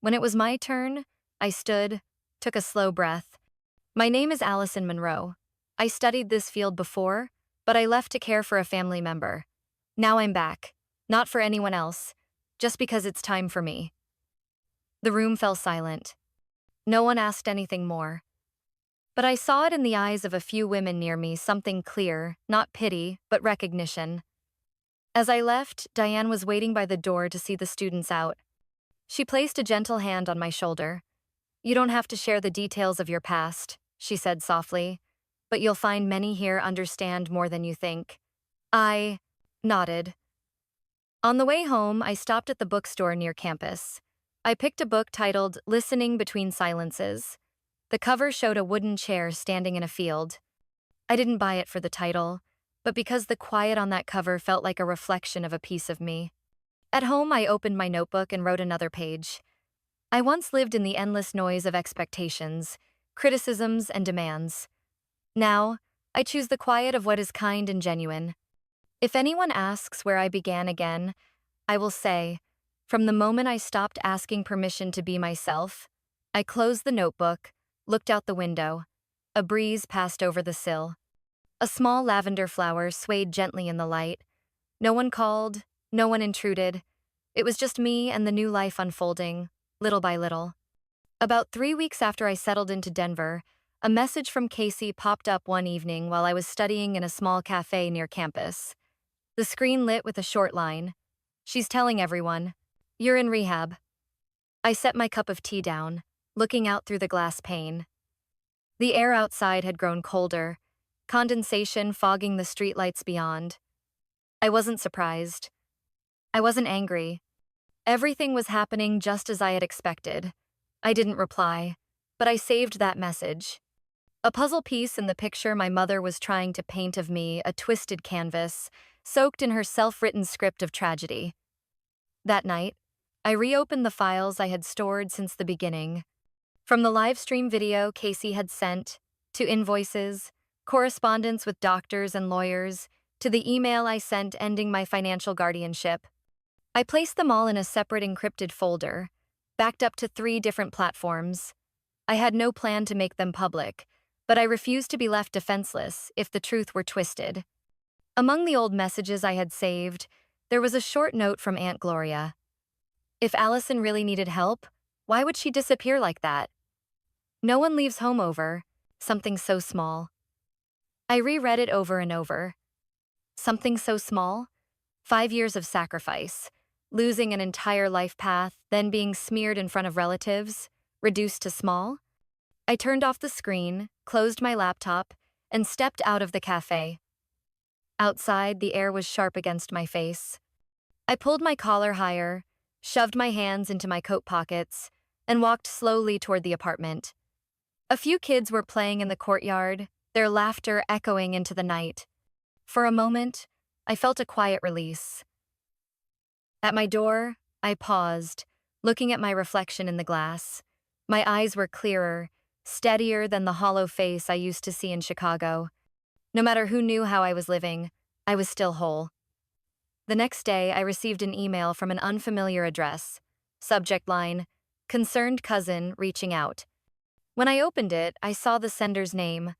When it was my turn, I stood, took a slow breath. My name is Allison Monroe. I studied this field before, but I left to care for a family member. Now I'm back, not for anyone else, just because it's time for me. The room fell silent. No one asked anything more. But I saw it in the eyes of a few women near me, something clear, not pity, but recognition. As I left, Diane was waiting by the door to see the students out. She placed a gentle hand on my shoulder. "You don't have to share the details of your past," she said softly, "but you'll find many here understand more than you think." I nodded. On the way home, I stopped at the bookstore near campus. I picked a book titled Listening Between Silences. The cover showed a wooden chair standing in a field. I didn't buy it for the title, but because the quiet on that cover felt like a reflection of a piece of me. At home, I opened my notebook and wrote another page. I once lived in the endless noise of expectations, criticisms, and demands. Now, I choose the quiet of what is kind and genuine. If anyone asks where I began again, I will say, from the moment I stopped asking permission to be myself. I closed the notebook, looked out the window. A breeze passed over the sill. A small lavender flower swayed gently in the light. No one called, no one intruded. It was just me and the new life unfolding, little by little. About 3 weeks after I settled into Denver, a message from Casey popped up one evening while I was studying in a small cafe near campus. The screen lit with a short line. "She's telling everyone, you're in rehab." I set my cup of tea down, looking out through the glass pane. The air outside had grown colder, condensation fogging the streetlights beyond. I wasn't surprised. I wasn't angry. Everything was happening just as I had expected. I didn't reply, but I saved that message. A puzzle piece in the picture my mother was trying to paint of me, a twisted canvas, soaked in her self-written script of tragedy. That night, I reopened the files I had stored since the beginning. From the Livestream video Casey had sent, to invoices, correspondence with doctors and lawyers, to the email I sent ending my financial guardianship. I placed them all in a separate encrypted folder, backed up to 3 different platforms. I had no plan to make them public, but I refused to be left defenseless if the truth were twisted. Among the old messages I had saved, there was a short note from Aunt Gloria. If Allison really needed help, why would she disappear like that? No one leaves home over something so small. I reread it over and over. Something so small? 5 years of sacrifice, losing an entire life path, then being smeared in front of relatives, reduced to small? I turned off the screen, closed my laptop, and stepped out of the cafe. Outside, the air was sharp against my face. I pulled my collar higher, shoved my hands into my coat pockets, and walked slowly toward the apartment. A few kids were playing in the courtyard, their laughter echoing into the night. For a moment, I felt a quiet release. At my door, I paused, looking at my reflection in the glass. My eyes were clearer, steadier than the hollow face I used to see in Chicago. No matter who knew how I was living, I was still whole. The next day, I received an email from an unfamiliar address. Subject line, "Concerned cousin reaching out." When I opened it, I saw the sender's name,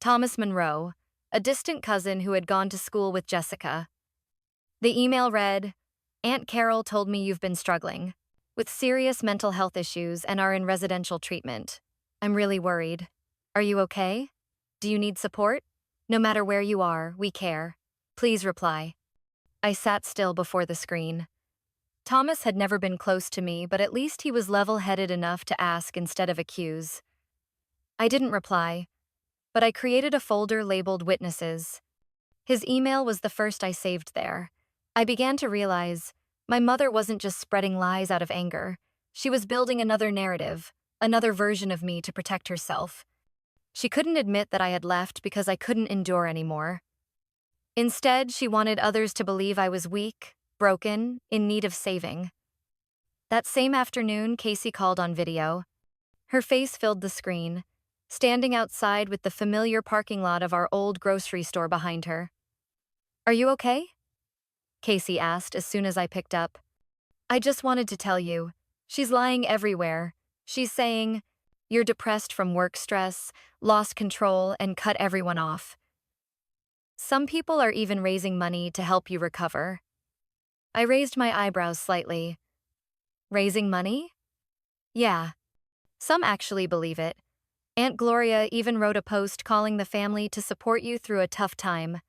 Thomas Monroe, a distant cousin who had gone to school with Jessica. The email read, "Aunt Carol told me you've been struggling with serious mental health issues and are in residential treatment. I'm really worried. Are you okay? Do you need support? No matter where you are, we care. Please reply." I sat still before the screen. Thomas had never been close to me, but at least he was level-headed enough to ask instead of accuse. I didn't reply, but I created a folder labeled Witnesses. His email was the first I saved there. I began to realize my mother wasn't just spreading lies out of anger. She was building another narrative, another version of me to protect herself. She couldn't admit that I had left because I couldn't endure anymore. Instead, she wanted others to believe I was weak, broken, in need of saving. That same afternoon, Casey called on video. Her face filled the screen, standing outside with the familiar parking lot of our old grocery store behind her. "Are you okay?" Casey asked as soon as I picked up. "I just wanted to tell you. She's lying everywhere. She's saying, you're depressed from work stress, lost control, and cut everyone off. Some people are even raising money to help you recover." I raised my eyebrows slightly. Raising money? Yeah. Some actually believe it. Aunt Gloria even wrote a post calling the family to support you through a tough time.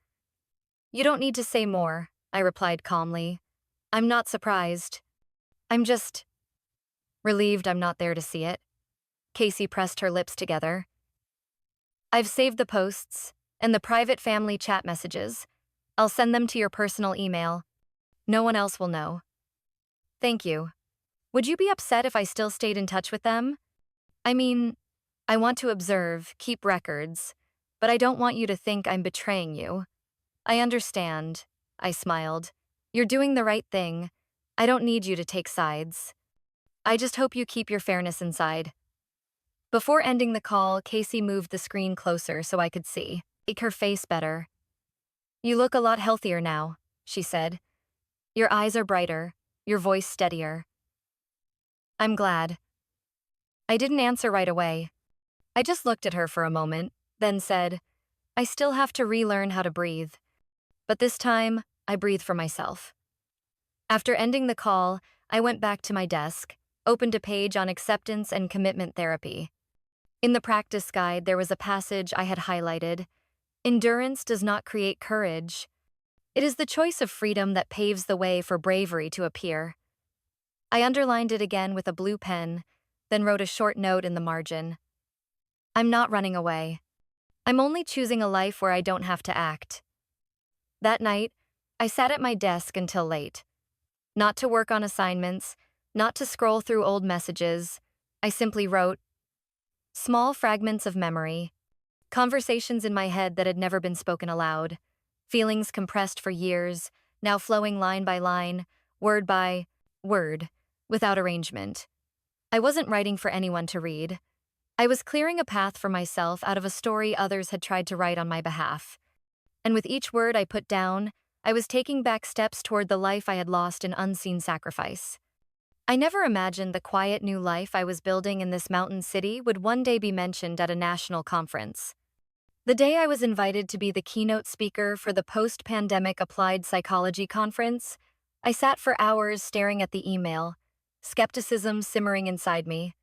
"You don't need to say more," I replied calmly. "I'm not surprised. I'm just relieved I'm not there to see it." Casey pressed her lips together. "I've saved the posts and the private family chat messages. I'll send them to your personal email. No one else will know." "Thank you. Would you be upset if I still stayed in touch with them? I mean, I want to observe, keep records, but I don't want you to think I'm betraying you." "I understand," I smiled. "You're doing the right thing. I don't need you to take sides. I just hope you keep your fairness inside." Before ending the call, Casey moved the screen closer so I could make her face better. "You look a lot healthier now," she said. "Your eyes are brighter, your voice steadier." "I'm glad." I didn't answer right away. I just looked at her for a moment, then said, "I still have to relearn how to breathe. But this time, I breathe for myself." After ending the call, I went back to my desk, opened a page on acceptance and commitment therapy. In the practice guide, there was a passage I had highlighted. "Endurance does not create courage. It is the choice of freedom that paves the way for bravery to appear." I underlined it again with a blue pen, then wrote a short note in the margin. "I'm not running away. I'm only choosing a life where I don't have to act." That night, I sat at my desk until late. Not to work on assignments, not to scroll through old messages. I simply wrote small fragments of memory, conversations in my head that had never been spoken aloud, feelings compressed for years, now flowing line by line, word by word, without arrangement. I wasn't writing for anyone to read. I was clearing a path for myself out of a story others had tried to write on my behalf. And with each word I put down, I was taking back steps toward the life I had lost in unseen sacrifice. I never imagined the quiet new life I was building in this mountain city would one day be mentioned at a national conference. The day I was invited to be the keynote speaker for the post-pandemic applied psychology conference, I sat for hours staring at the email, skepticism simmering inside me.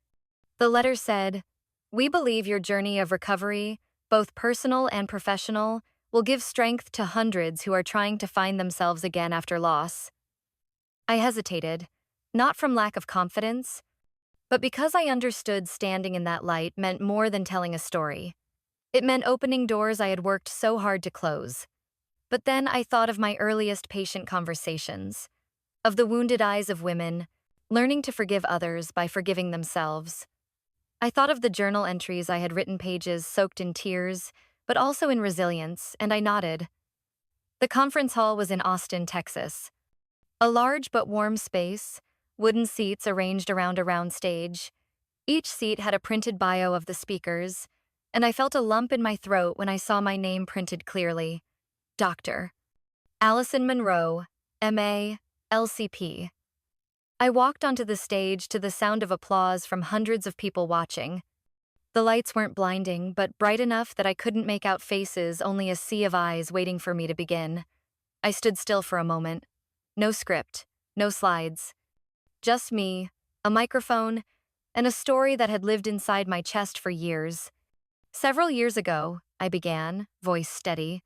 The letter said, "We believe your journey of recovery, both personal and professional, will give strength to hundreds who are trying to find themselves again after loss." I hesitated, not from lack of confidence, but because I understood standing in that light meant more than telling a story. It meant opening doors I had worked so hard to close. But then I thought of my earliest patient conversations, of the wounded eyes of women, learning to forgive others by forgiving themselves. I thought of the journal entries I had written, pages soaked in tears, but also in resilience, and I nodded. The conference hall was in Austin, Texas. A large but warm space, wooden seats arranged around a round stage. Each seat had a printed bio of the speakers, and I felt a lump in my throat when I saw my name printed clearly. Dr. Allison Monroe, M.A., LCP. I walked onto the stage to the sound of applause from hundreds of people watching. The lights weren't blinding, but bright enough that I couldn't make out faces, only a sea of eyes waiting for me to begin. I stood still for a moment. No script, no slides. Just me, a microphone, and a story that had lived inside my chest for years. "Several years ago," I began, voice steady,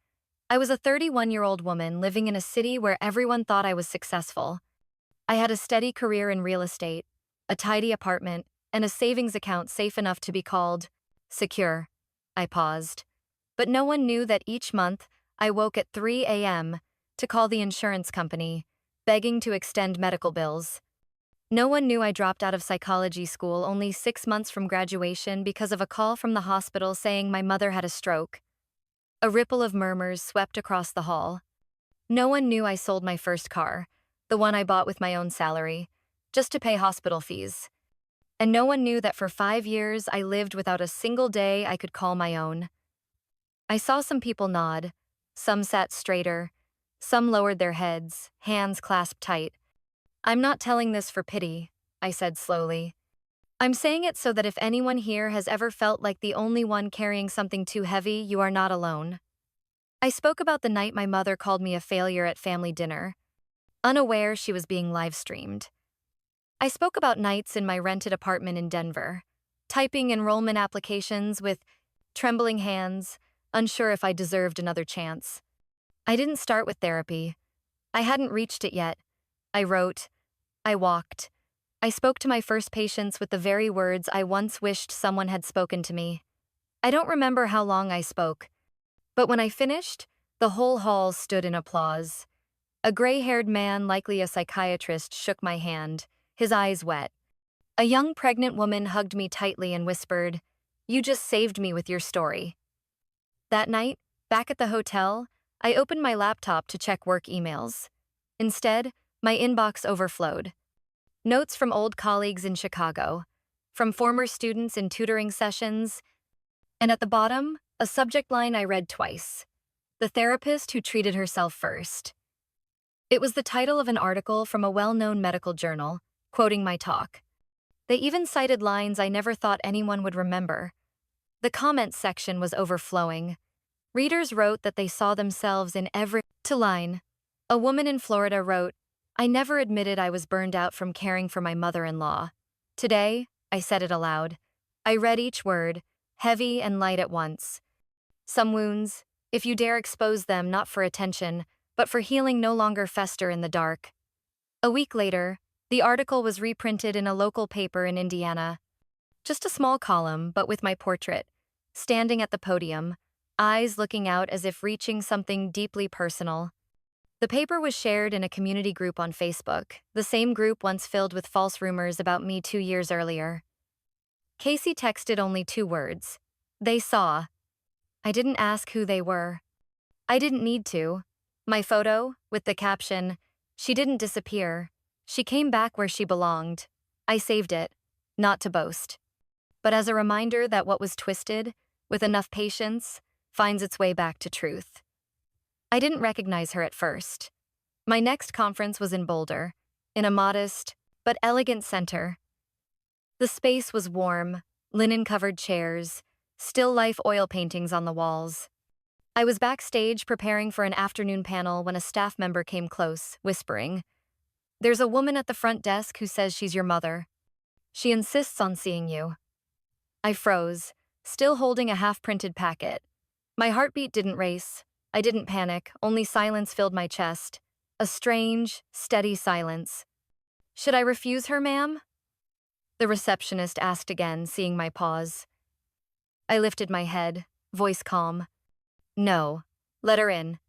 "I was a 31-year-old woman living in a city where everyone thought I was successful. I had a steady career in real estate, a tidy apartment, and a savings account safe enough to be called secure." I paused. But no one knew that each month I woke at 3 a.m. to call the insurance company, begging to extend medical bills. No one knew I dropped out of psychology school only 6 months from graduation because of a call from the hospital saying my mother had a stroke. A ripple of murmurs swept across the hall. No one knew I sold my first car, the one I bought with my own salary, just to pay hospital fees. And no one knew that for 5 years I lived without a single day I could call my own. I saw some people nod, some sat straighter, some lowered their heads, hands clasped tight. I'm not telling this for pity, I said slowly. I'm saying it so that if anyone here has ever felt like the only one carrying something too heavy, you are not alone. I spoke about the night my mother called me a failure at family dinner, unaware she was being live-streamed. I spoke about nights in my rented apartment in Denver, typing enrollment applications with trembling hands, unsure if I deserved another chance. I didn't start with therapy. I hadn't reached it yet. I wrote. I walked. I spoke to my first patients with the very words I once wished someone had spoken to me. I don't remember how long I spoke, but when I finished, the whole hall stood in applause. A gray-haired man, likely a psychiatrist, shook my hand, his eyes wet. A young pregnant woman hugged me tightly and whispered, "You just saved me with your story." That night, back at the hotel, I opened my laptop to check work emails. Instead, my inbox overflowed. Notes from old colleagues in Chicago, from former students in tutoring sessions, and at the bottom, a subject line I read twice. The therapist who treated herself first. It was the title of an article from a well-known medical journal, quoting my talk. They even cited lines I never thought anyone would remember. The comments section was overflowing. Readers wrote that they saw themselves in every line. A woman in Florida wrote, "I never admitted I was burned out from caring for my mother-in-law. Today, I said it aloud. I read each word, heavy and light at once. Some wounds, if you dare expose them not for attention, but for healing no longer fester in the dark." A week later, the article was reprinted in a local paper in Indiana. Just a small column, but with my portrait, standing at the podium, eyes looking out as if reaching something deeply personal. The paper was shared in a community group on Facebook, the same group once filled with false rumors about me 2 years earlier. Casey texted only 2 words. They saw. I didn't ask who they were. I didn't need to. My photo, with the caption, "She didn't disappear. She came back where she belonged." I saved it, not to boast, but as a reminder that what was twisted, with enough patience, finds its way back to truth. I didn't recognize her at first. My next conference was in Boulder, in a modest but elegant center. The space was warm, linen-covered chairs, still life oil paintings on the walls. I was backstage preparing for an afternoon panel when a staff member came close, whispering, "There's a woman at the front desk who says she's your mother. She insists on seeing you." I froze, still holding a half-printed packet. My heartbeat didn't race. I didn't panic, only silence filled my chest. A strange, steady silence. "Should I refuse her, ma'am?" The receptionist asked again, seeing my pause. I lifted my head, voice calm. "No, let her in."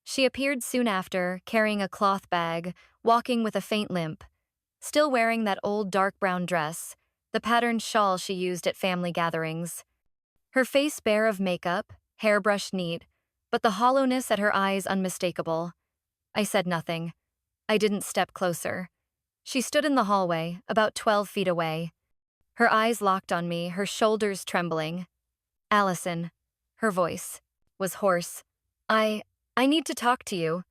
She appeared soon after, carrying a cloth bag, walking with a faint limp, still wearing that old dark brown dress, the patterned shawl she used at family gatherings. Her face bare of makeup, hair brushed neat, but the hollowness at her eyes unmistakable. I said nothing. I didn't step closer. She stood in the hallway, about 12 feet away. Her eyes locked on me, her shoulders trembling. "Allison," her voice was hoarse. I need to talk to you."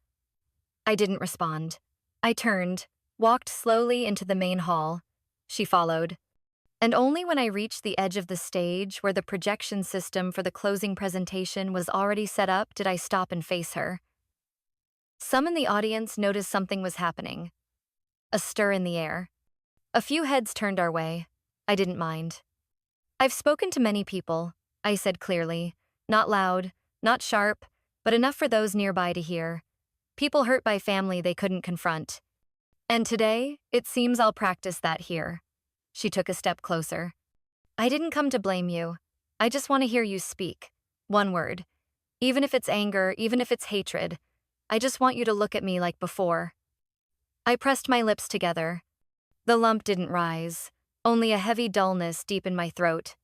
I didn't respond. I turned, walked slowly into the main hall. She followed. And only when I reached the edge of the stage, where the projection system for the closing presentation was already set up, did I stop and face her. Some in the audience noticed something was happening. A stir in the air. A few heads turned our way. I didn't mind. "I've spoken to many people," I said clearly, not loud, not sharp, but enough for those nearby to hear. People hurt by family they couldn't confront. "And today, it seems I'll practice that here." She took a step closer. "I didn't come to blame you. I just want to hear you speak. One word. Even if it's anger, even if it's hatred. I just want you to look at me like before." I pressed my lips together. The lump didn't rise, only a heavy dullness deep in my throat.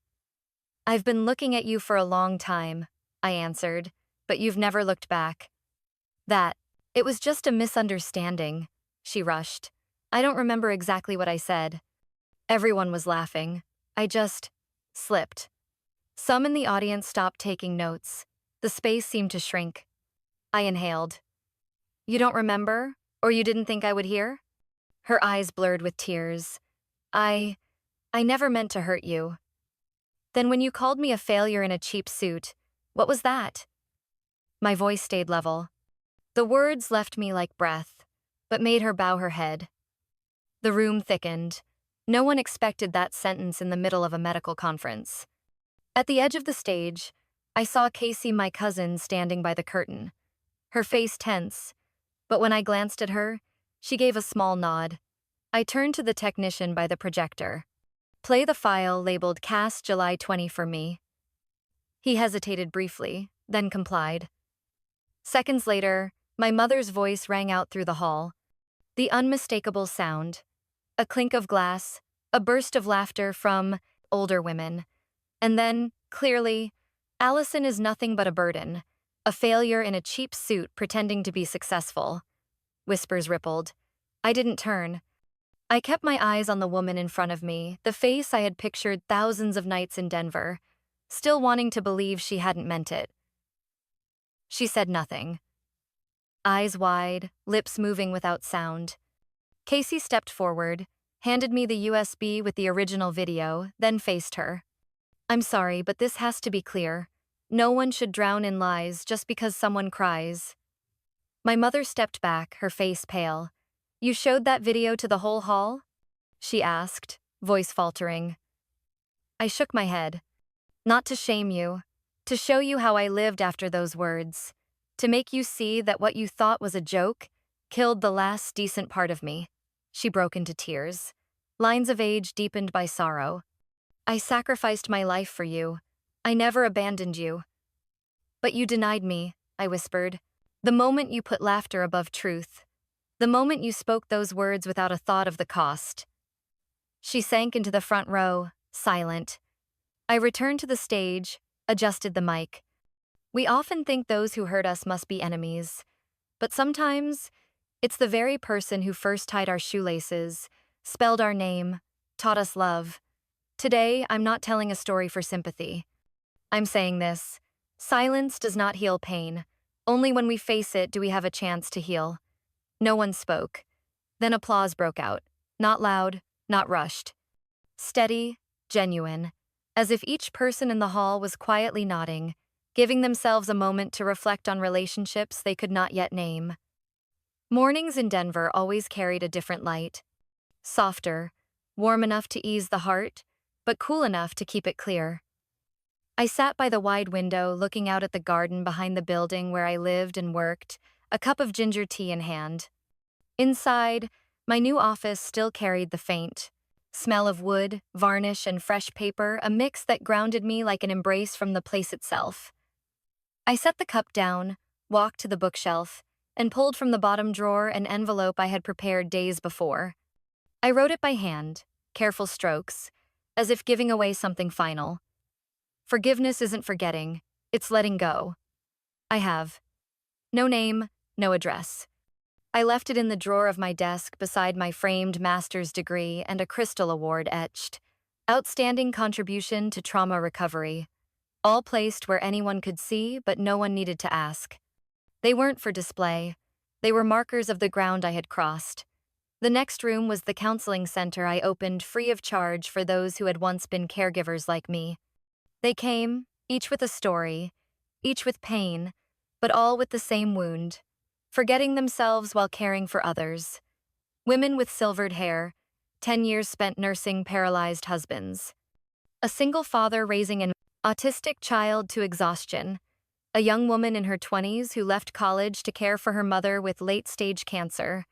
"I've been looking at you for a long time," I answered, "but you've never looked back." It was just a misunderstanding," she rushed. I don't remember exactly what I said. Everyone was laughing. I just slipped. Some in the audience stopped taking notes. The space seemed to shrink. I inhaled. You don't remember? Or you didn't think I would hear? Her eyes blurred with tears. I never meant to hurt you. Then when you called me a failure in a cheap suit, what was that? My voice stayed level. The words left me like breath, but made her bow her head. The room thickened. No one expected that sentence in the middle of a medical conference. At the edge of the stage, I saw Casey, my cousin, standing by the curtain. Her face tense, but when I glanced at her, she gave a small nod. I turned to the technician by the projector. Play the file labeled Cast July 20 for me. He hesitated briefly, then complied. Seconds later, my mother's voice rang out through the hall. The unmistakable sound. A clink of glass, a burst of laughter from older women. And then, clearly, Allison is nothing but a burden, a failure in a cheap suit pretending to be successful. Whispers rippled. I didn't turn. I kept my eyes on the woman in front of me, the face I had pictured thousands of nights in Denver, still wanting to believe she hadn't meant it. She said nothing. Eyes wide, lips moving without sound. Casey stepped forward, handed me the USB with the original video, then faced her. I'm sorry, but this has to be clear. No one should drown in lies just because someone cries. My mother stepped back, her face pale. You showed that video to the whole hall? She asked, voice faltering. I shook my head. Not to shame you, to show you how I lived after those words, to make you see that what you thought was a joke killed the last decent part of me. She broke into tears, lines of age deepened by sorrow. I sacrificed my life for you. I never abandoned you. But you denied me, I whispered. The moment you put laughter above truth. The moment you spoke those words without a thought of the cost. She sank into the front row, silent. I returned to the stage, adjusted the mic. We often think those who hurt us must be enemies. But sometimes, it's the very person who first tied our shoelaces, spelled our name, taught us love. Today, I'm not telling a story for sympathy. I'm saying this. Silence does not heal pain. Only when we face it do we have a chance to heal. No one spoke. Then applause broke out. Not loud, not rushed. Steady, genuine, as if each person in the hall was quietly nodding, giving themselves a moment to reflect on relationships they could not yet name. Mornings in Denver always carried a different light. Softer, warm enough to ease the heart, but cool enough to keep it clear. I sat by the wide window looking out at the garden behind the building where I lived and worked, a cup of ginger tea in hand. Inside, my new office still carried the faint smell of wood, varnish, and fresh paper, a mix that grounded me like an embrace from the place itself. I set the cup down, walked to the bookshelf, and pulled from the bottom drawer an envelope I had prepared days before. I wrote it by hand, careful strokes, as if giving away something final. Forgiveness isn't forgetting, it's letting go. I have. No name, no address. I left it in the drawer of my desk beside my framed master's degree and a crystal award etched. Outstanding contribution to trauma recovery. All placed where anyone could see, but no one needed to ask. They weren't for display. They were markers of the ground I had crossed. The next room was the counseling center I opened free of charge for those who had once been caregivers like me. They came, each with a story, each with pain, but all with the same wound, forgetting themselves while caring for others. Women with silvered hair, 10 years spent nursing paralyzed husbands. A single father raising an autistic child to exhaustion. A young woman in her 20s who left college to care for her mother with late-stage cancer.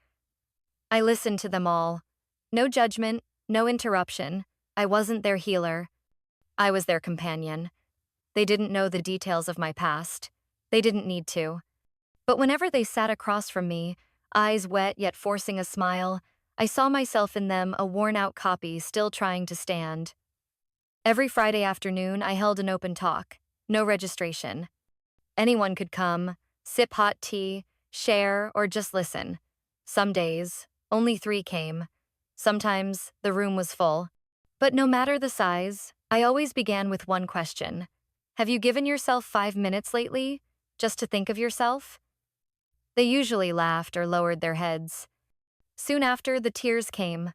I listened to them all. No judgment, no interruption. I wasn't their healer. I was their companion. They didn't know the details of my past. They didn't need to. But whenever they sat across from me, eyes wet yet forcing a smile, I saw myself in them, a worn-out copy still trying to stand. Every Friday afternoon, I held an open talk. No registration. Anyone could come, sip hot tea, share, or just listen. Some days, Only 3 came. Sometimes the room was full. But no matter the size, I always began with one question. Have you given yourself 5 minutes lately, just to think of yourself? They usually laughed or lowered their heads. Soon after, the tears came.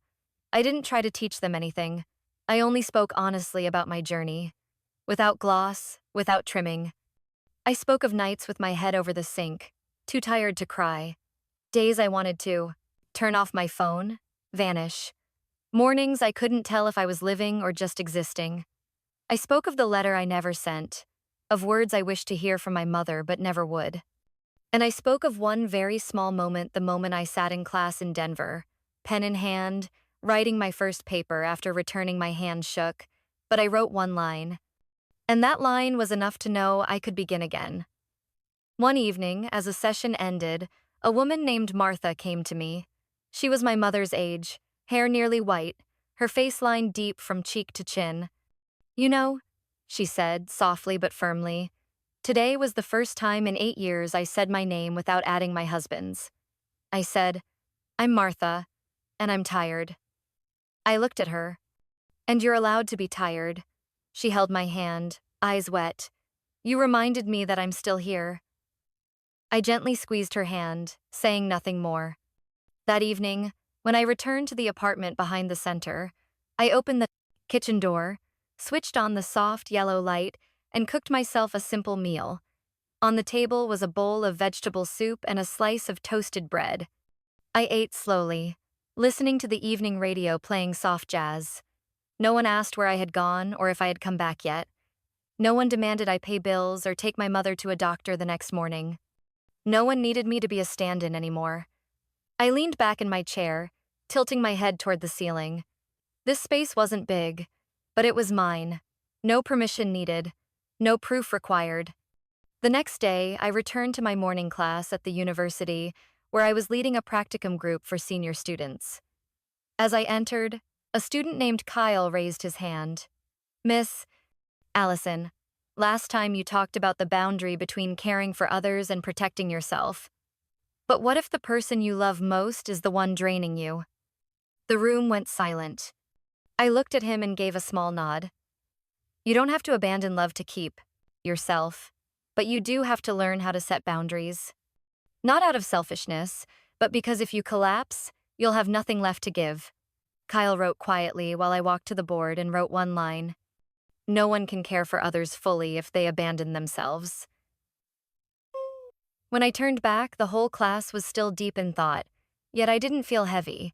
I didn't try to teach them anything. I only spoke honestly about my journey. Without gloss, without trimming. I spoke of nights with my head over the sink, too tired to cry. Days I wanted to turn off my phone, vanish. Mornings I couldn't tell if I was living or just existing. I spoke of the letter I never sent, of words I wished to hear from my mother but never would. And I spoke of one very small moment, the moment I sat in class in Denver, pen in hand, writing my first paper after returning my hand shook, but I wrote one line. And that line was enough to know I could begin again. One evening, as a session ended, a woman named Martha came to me. She was my mother's age, hair nearly white, her face lined deep from cheek to chin. You know, she said, softly but firmly, today was the first time in 8 years I said my name without adding my husband's. I said, I'm Martha, and I'm tired. I looked at her. And you're allowed to be tired. She held my hand, eyes wet. You reminded me that I'm still here. I gently squeezed her hand, saying nothing more. That evening, when I returned to the apartment behind the center, I opened the kitchen door, switched on the soft yellow light, and cooked myself a simple meal. On the table was a bowl of vegetable soup and a slice of toasted bread. I ate slowly, listening to the evening radio playing soft jazz. No one asked where I had gone or if I had come back yet. No one demanded I pay bills or take my mother to a doctor the next morning. No one needed me to be a stand-in anymore. I leaned back in my chair, tilting my head toward the ceiling. This space wasn't big, but it was mine. No permission needed, no proof required. The next day, I returned to my morning class at the university, where I was leading a practicum group for senior students. As I entered, a student named Kyle raised his hand. Miss Allison, last time you talked about the boundary between caring for others and protecting yourself. But what if the person you love most is the one draining you? The room went silent. I looked at him and gave a small nod. You don't have to abandon love to keep yourself, but you do have to learn how to set boundaries. Not out of selfishness, but because if you collapse, you'll have nothing left to give. Kyle wrote quietly while I walked to the board and wrote one line. No one can care for others fully if they abandon themselves. When I turned back, the whole class was still deep in thought, yet I didn't feel heavy.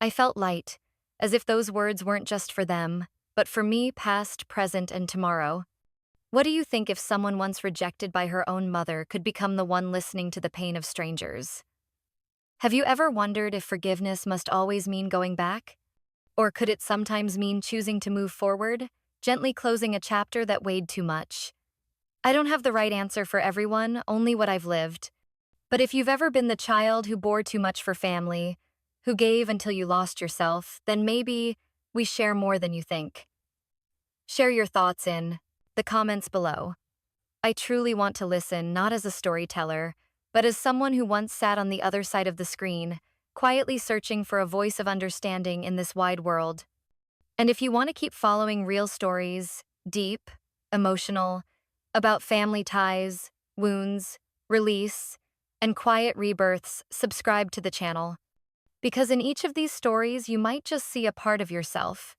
I felt light, as if those words weren't just for them, but for me, past, present, and tomorrow. What do you think if someone once rejected by her own mother could become the one listening to the pain of strangers? Have you ever wondered if forgiveness must always mean going back? Or could it sometimes mean choosing to move forward, gently closing a chapter that weighed too much? I don't have the right answer for everyone, only what I've lived. But if you've ever been the child who bore too much for family, who gave until you lost yourself, then maybe we share more than you think. Share your thoughts in the comments below. I truly want to listen, not as a storyteller, but as someone who once sat on the other side of the screen, quietly searching for a voice of understanding in this wide world. And if you want to keep following real stories, deep, emotional, about family ties, wounds, release, and quiet rebirths, subscribe to the channel. Because in each of these stories, you might just see a part of yourself,